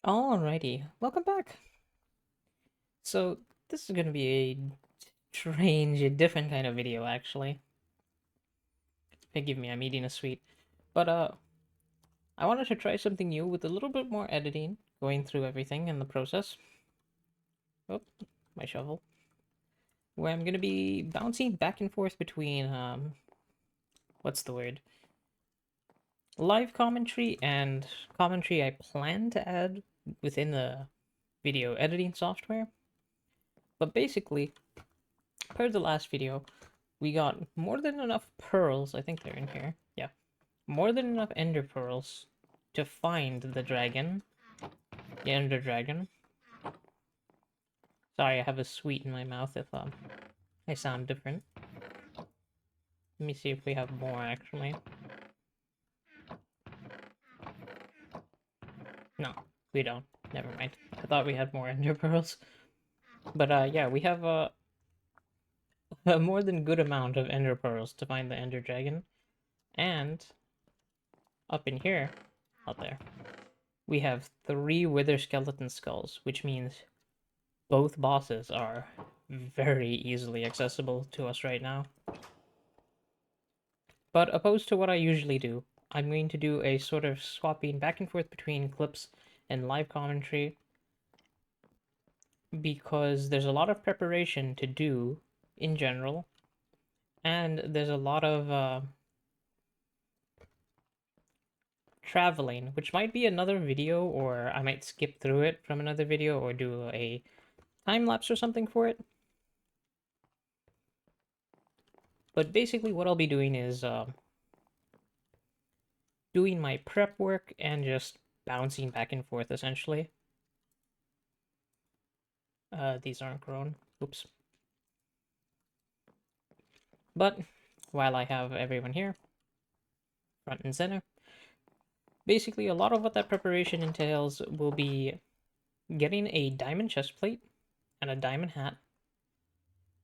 Alrighty, welcome back. So this is gonna be a strange, a different kind of video actually. Forgive me, I'm eating a sweet. But I wanted to try something new with a little bit more editing, going through everything in the process. Oh, my shovel. Where I'm gonna be bouncing back and forth between what's the word? Live commentary and commentary I plan to add within the video editing software. But basically, per the last video, we got more than enough pearls. I think they're in here. Yeah. More than enough ender pearls to find the dragon. The ender dragon. Sorry, I have a sweet in my mouth if I sound different. Let me see if we have more actually. No, we don't. Never mind. I thought we had more ender pearls. But yeah, we have a more than good amount of ender pearls to find the ender dragon. And up in here, out there, we have 3 wither skeleton skulls, which means both bosses are very easily accessible to us right now. But opposed to what I usually do, I'm going to do a sort of swapping back and forth between clips and live commentary because there's a lot of preparation to do in general, and there's a lot of traveling, which might be another video, or I might skip through it from another video or do a time lapse or something for it. But basically, what I'll be doing is doing my prep work and just bouncing back and forth essentially. These aren't grown. Oops. But while I have everyone here, front and center, basically a lot of what that preparation entails will be getting a diamond chest plate and a diamond hat,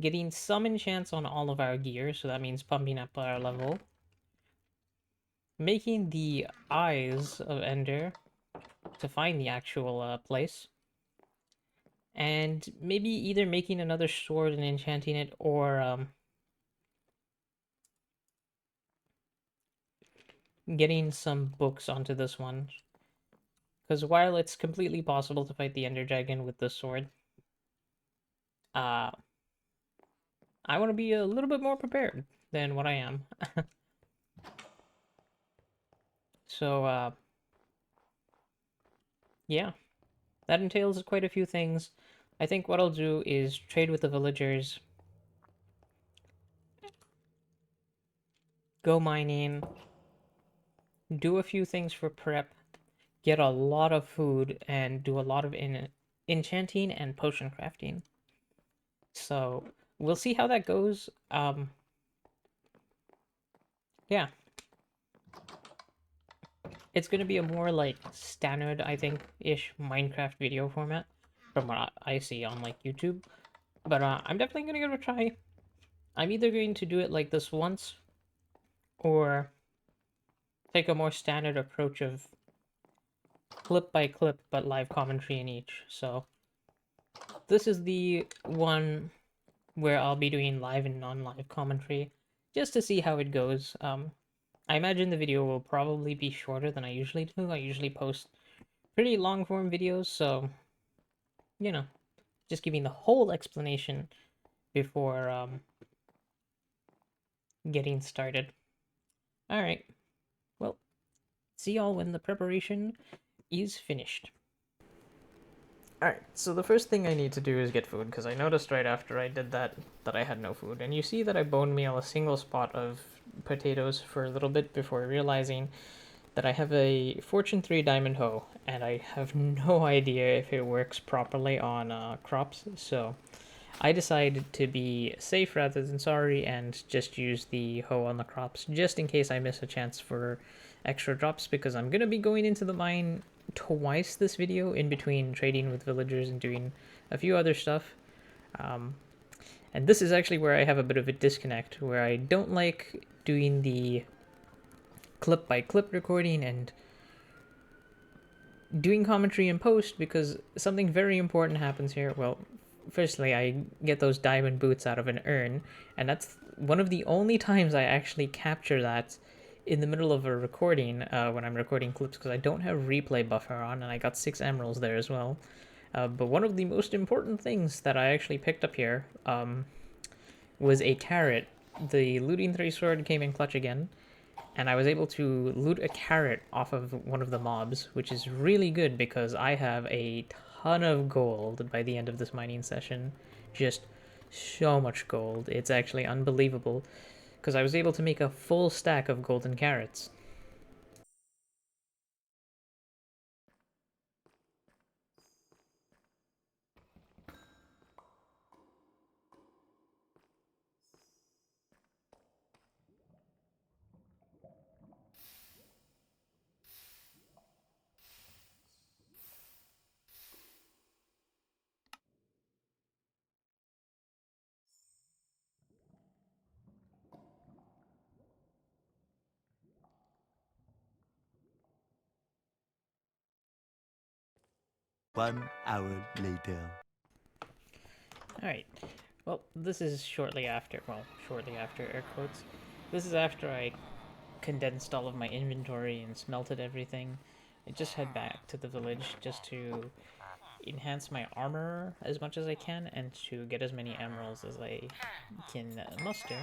getting some enchants on all of our gear, so that means pumping up our level, making the eyes of Ender to find the actual place, and maybe either making another sword and enchanting it, or getting some books onto this one. Because while it's completely possible to fight the Ender Dragon with this sword, uh, I want to be a little bit more prepared than what I am. So, yeah, that entails quite a few things. I think what I'll do is trade with the villagers, go mining, do a few things for prep, get a lot of food, and do a lot of enchanting and potion crafting. So we'll see how that goes. Yeah, it's gonna be a more like standard, I think, ish Minecraft video format from what I see on like YouTube. But I'm definitely gonna give it a try. I'm either going to do it like this once, or take a more standard approach of clip by clip, but live commentary in each. So this is the one where I'll be doing live and non-live commentary, just to see how it goes. I imagine the video will probably be shorter than I usually do. I usually post pretty long form videos, so you know, just giving the whole explanation before getting started. All right. Well, see y'all when the preparation is finished. Alright, so the first thing I need to do is get food, because I noticed right after I did that I had no food. And you see that I bone meal a single spot of potatoes for a little bit before realizing that I have a Fortune 3 diamond hoe, and I have no idea if it works properly on crops, so I decided to be safe rather than sorry and just use the hoe on the crops, just in case I miss a chance for extra drops, because I'm going to be going into the mine twice this video in between trading with villagers and doing a few other stuff. Um, and this is actually where I have a bit of a disconnect, where I don't like doing the clip by clip recording and doing commentary in post because something very important happens here. Well, firstly, I get those diamond boots out of an urn, and that's one of the only times I actually capture that in the middle of a recording when I'm recording clips because I don't have replay buffer on, and I got 6 emeralds there as well. But one of the most important things that I actually picked up here was a carrot. The looting 3 sword came in clutch again, and I was able to loot a carrot off of one of the mobs, which is really good because I have a ton of gold by the end of this mining session. Just so much gold. It's actually unbelievable because I was able to make a full stack of golden carrots. One hour later. Alright, well, this is shortly after, air quotes. This is after I condensed all of my inventory and smelted everything. I just head back to the village just to enhance my armor as much as I can and to get as many emeralds as I can muster.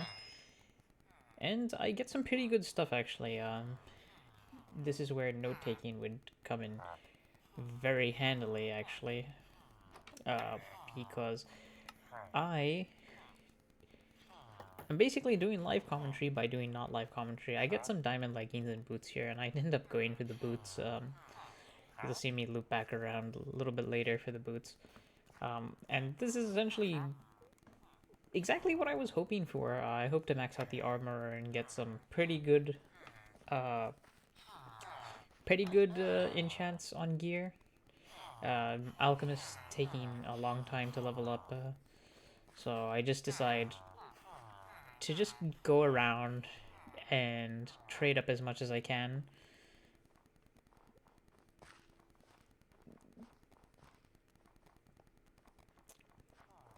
And I get some pretty good stuff actually. This is where note taking would come in very handily actually, because I I'm basically doing live commentary by doing not live commentary. I get some diamond leggings and boots here, and I end up going for the boots. You'll see me loop back around a little bit later for the boots. And this is essentially exactly what I was hoping for. I hope to max out the armor and get some uh, pretty good enchants on gear. Alchemist taking a long time to level up, so I just decide to just go around and trade up as much as I can.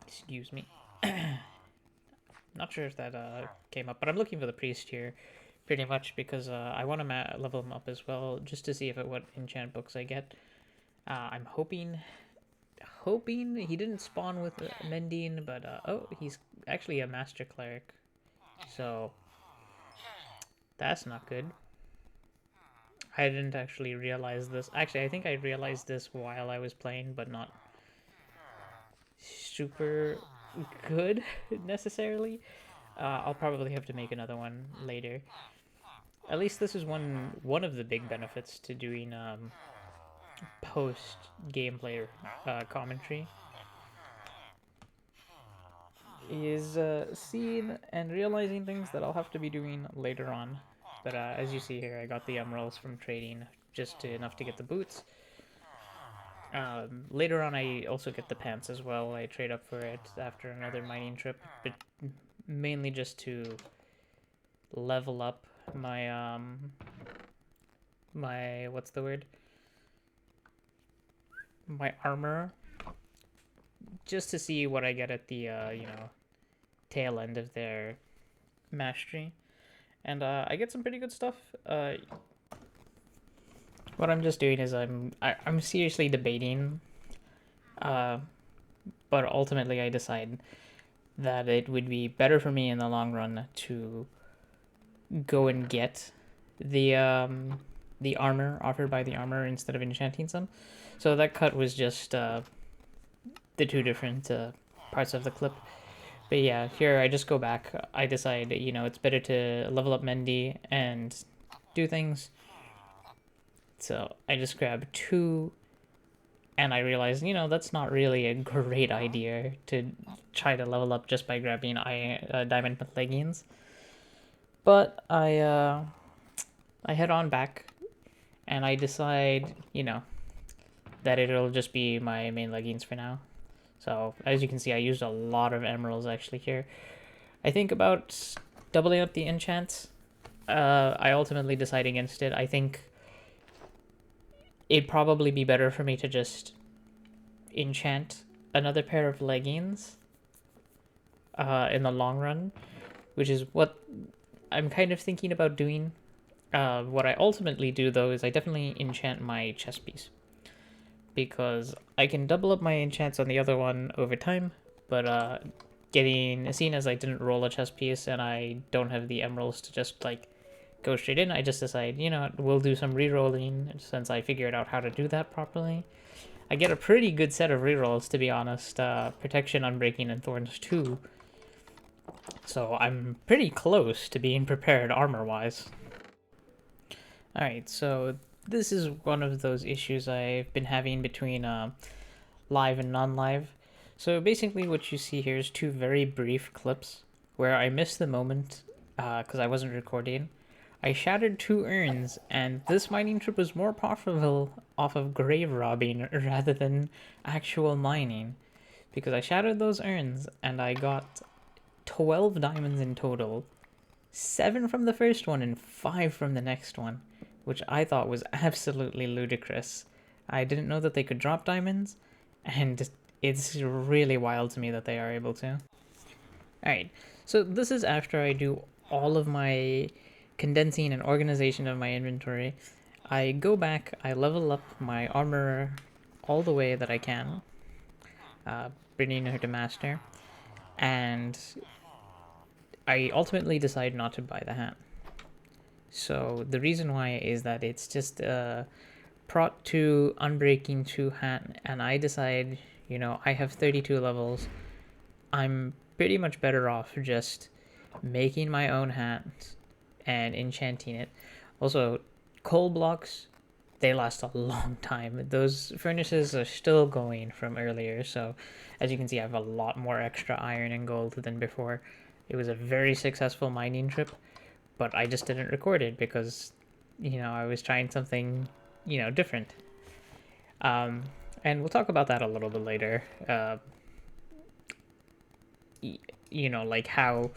Excuse me. Not sure if that came up, but I'm looking for the priest here pretty much because I want to level him up as well just to see what enchant books I get. I'm hoping he didn't spawn with Mendine, but oh, he's actually a master cleric, so that's not good. I didn't actually realize this. Actually, I think I realized this while I was playing, but not super good necessarily. I'll probably have to make another one later. At least this is one of the big benefits to doing post gameplay commentary is seeing and realizing things that I'll have to be doing later on. But as you see here, I got the emeralds from trading enough to get the boots. Later on, I also get the pants as well. I trade up for it after another mining trip, but mainly just to level up my what's the word? My armor, just to see what I get at the tail end of their mastery, and I get some pretty good stuff. What I'm just doing is I'm seriously debating, uh, but ultimately I decide that it would be better for me in the long run to go and get the armor offered by the armor instead of enchanting some. So that cut was just the two different parts of the clip. But yeah, here I just go back. I decide, it's better to level up Mendy and do things. So I just grab 2, and I realize, that's not really a great idea to try to level up just by grabbing diamond leggings. But I head on back, and I decide, that it'll just be my main leggings for now. So as you can see, I used a lot of emeralds actually here. I think about doubling up the enchants. I ultimately decide against it. I think it'd probably be better for me to just enchant another pair of leggings in the long run, which is what I'm kind of thinking about doing. What I ultimately do though is I definitely enchant my chest piece because I can double up my enchants on the other one over time, but getting seen as I didn't roll a chest piece and I don't have the emeralds to just like go straight in, I just decide, you know, we'll do some re-rolling since I figured out how to do that properly. I get a pretty good set of rerolls, to be honest. Protection, Unbreaking, and Thorns 2. So I'm pretty close to being prepared armor-wise. Alright, so this is one of those issues I've been having between live and non-live. So basically what you see here is two very brief clips where I missed the moment because I wasn't recording. I shattered two urns, and this mining trip was more profitable off of grave robbing rather than actual mining. Because I shattered those urns, and I got 12 diamonds in total. 7 from the first one and 5 from the next one, which I thought was absolutely ludicrous. I didn't know that they could drop diamonds, and it's really wild to me that they are able to. Alright, so this is after I do all of my condensing and organization of my inventory. I go back, I level up my armor all the way that I can, bringing her to master, and I ultimately decide not to buy the hat. So the reason why is that it's just a Prot 2 Unbreaking 2 hat, and I decide, you know, I have 32 levels. I'm pretty much better off just making my own hat and enchanting it. Also, coal blocks, they last a long time. Those furnaces are still going from earlier, so as you can see, I have a lot more extra iron and gold than before. It was a very successful mining trip, but I just didn't record it because, you know, I was trying something, you know, different. And we'll talk about that a little bit later. You know, like how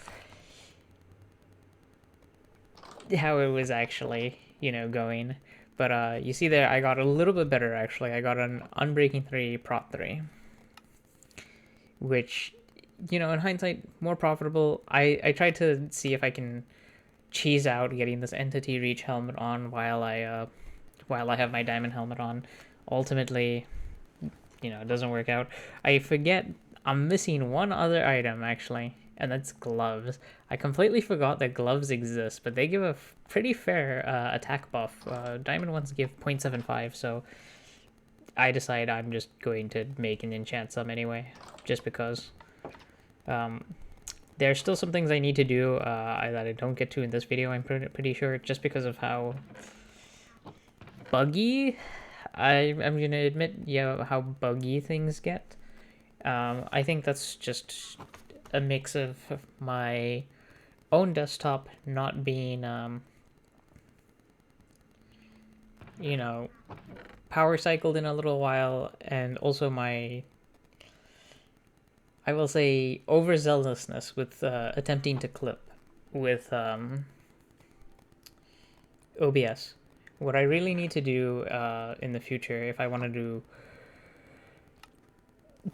it was actually, you know, going. But you see there, I got a little bit better actually. I got an Unbreaking 3 Prot 3, which, you know, in hindsight, more profitable. I tried to see if I can cheese out getting this Entity Reach helmet on while I have my diamond helmet on. Ultimately, you know, it doesn't work out. I forget I'm missing one other item actually, and that's gloves. I completely forgot that gloves exist, but they give a pretty fair attack buff. Diamond ones give 0.75, so I decide I'm just going to make and enchant some anyway, just because. There are still some things I need to do that I don't get to in this video, I'm pretty sure, just because of how buggy I'm going to admit, yeah, how buggy things get. I think that's just a mix of my own desktop not being, you know, power cycled in a little while, and also my, I will say, overzealousness with attempting to clip with OBS. What I really need to do in the future, if I want to do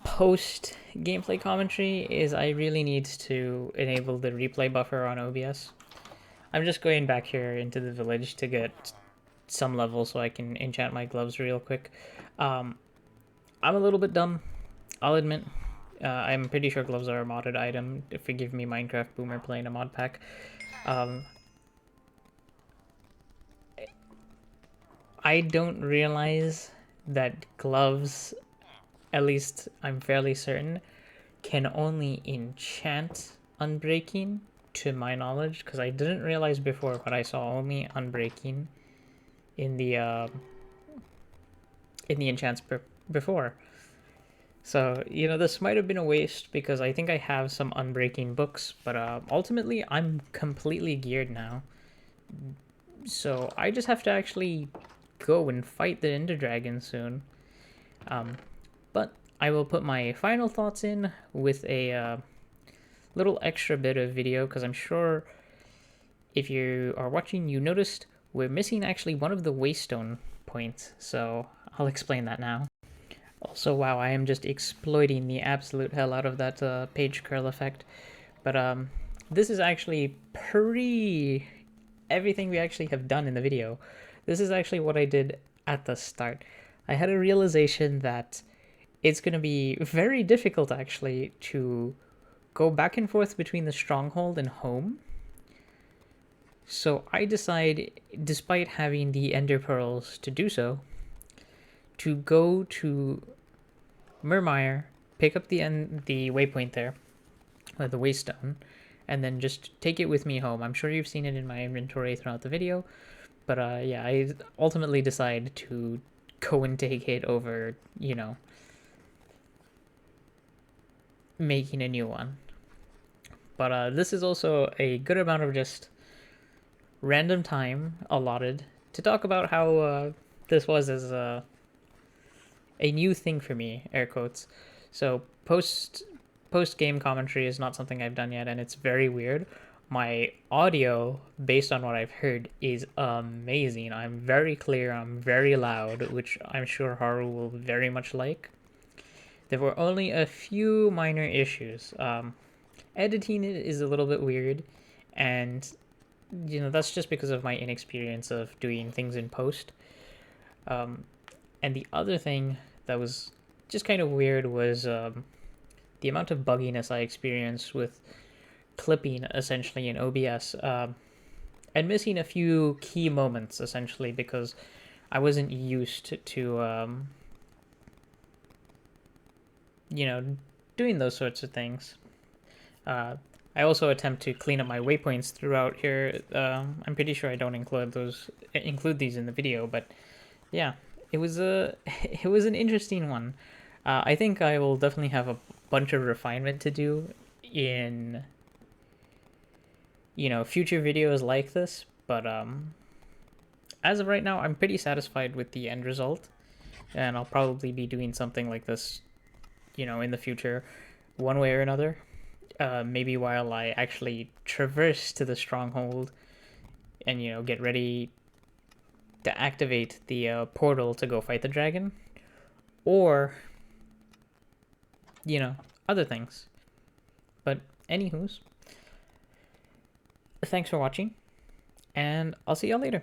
post gameplay commentary, is I really need to enable the replay buffer on OBS. I'm just going back here into the village to get some level so I can enchant my gloves real quick. I'm a little bit dumb, I'll admit. I'm pretty sure gloves are a modded item. Forgive me, Minecraft Boomer, playing a mod pack. I don't realize that gloves, at least I'm fairly certain, can only enchant Unbreaking, to my knowledge, because I didn't realize before, but I saw only Unbreaking in the enchants before. So, you know, this might have been a waste because I think I have some Unbreaking books, but ultimately I'm completely geared now. So I just have to actually go and fight the Ender Dragon soon. But I will put my final thoughts in with a little extra bit of video, because I'm sure if you are watching, you noticed we're missing actually one of the waystone point, so I'll explain that now. Also, wow, I am just exploiting the absolute hell out of that page curl effect. But this is actually pre everything we actually have done in the video. This is actually what I did at the start. I had a realization that it's going to be very difficult actually to go back and forth between the stronghold and home. So I decide, despite having the ender pearls to do so, to go to Murmire, pick up the waypoint there, or the waystone, and then just take it with me home. I'm sure you've seen it in my inventory throughout the video, but yeah, I ultimately decide to go and take it over, making a new one. But this is also a good amount of just random time allotted to talk about how this was as a new thing for me, air quotes. So post game commentary is not something I've done yet, and it's very weird. My audio, based on what I've heard, is amazing. I'm very clear, I'm very loud, which I'm sure Haru will very much like. There were only a few minor issues. Editing it is a little bit weird, and that's just because of my inexperience of doing things in post. And the other thing that was just kind of weird was the amount of bugginess I experienced with clipping essentially in OBS, and missing a few key moments essentially because I wasn't used to doing those sorts of things. I also attempt to clean up my waypoints throughout here. I'm pretty sure I don't include these in the video, but yeah, it was it was an interesting one. I think I will definitely have a bunch of refinement to do in future videos like this, but as of right now, I'm pretty satisfied with the end result, and I'll probably be doing something like this, in the future, one way or another. Maybe while I actually traverse to the stronghold and get ready to activate the portal to go fight the dragon, or other things. But anywho's, thanks for watching, and I'll see y'all later.